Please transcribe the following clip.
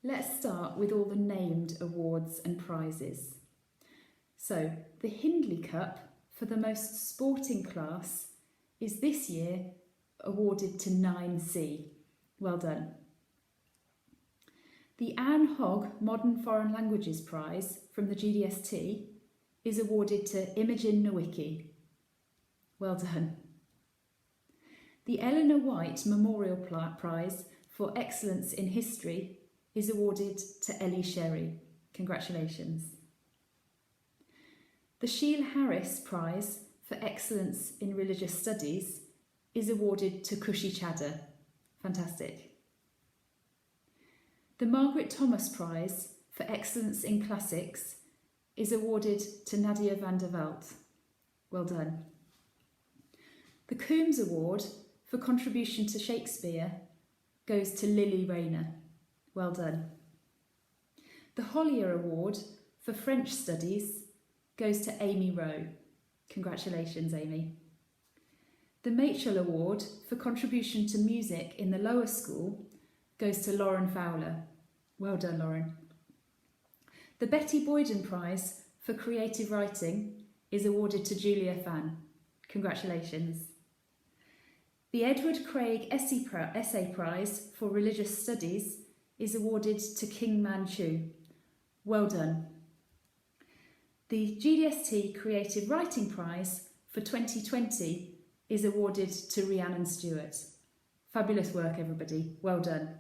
Let's start with all the named awards and prizes. So, the Hindley Cup for the most sporting class is this year awarded to 9C. Well done. The Anne Hogg Modern Foreign Languages Prize from the GDST is awarded to Imogen Nowicki. Well done. The Eleanor White Memorial Prize for Excellence in History is awarded to Ellie Sherry. Congratulations. The Sheil Harris Prize for Excellence in Religious Studies is awarded to Kushi Chadha. Fantastic. The Margaret Thomas Prize for Excellence in Classics is awarded to Nadia van der Walt. Well done. The Coombs Award for Contribution to Shakespeare goes to Lily Rayner. Well done. The Hollier Award for French Studies goes to Amy Rowe. Congratulations, Amy. The Machel Award for Contribution to Music in the Lower School goes to Lauren Fowler. Well done, Lauren. The Betty Boyden Prize for Creative Writing is awarded to Julia Fan. Congratulations. The Edward Craig Essay Prize for Religious Studies is awarded to King Man Chu. Well done. The GDST Creative Writing Prize for 2020 is awarded to Rhiannon Stewart. Fabulous work, everybody. Well done.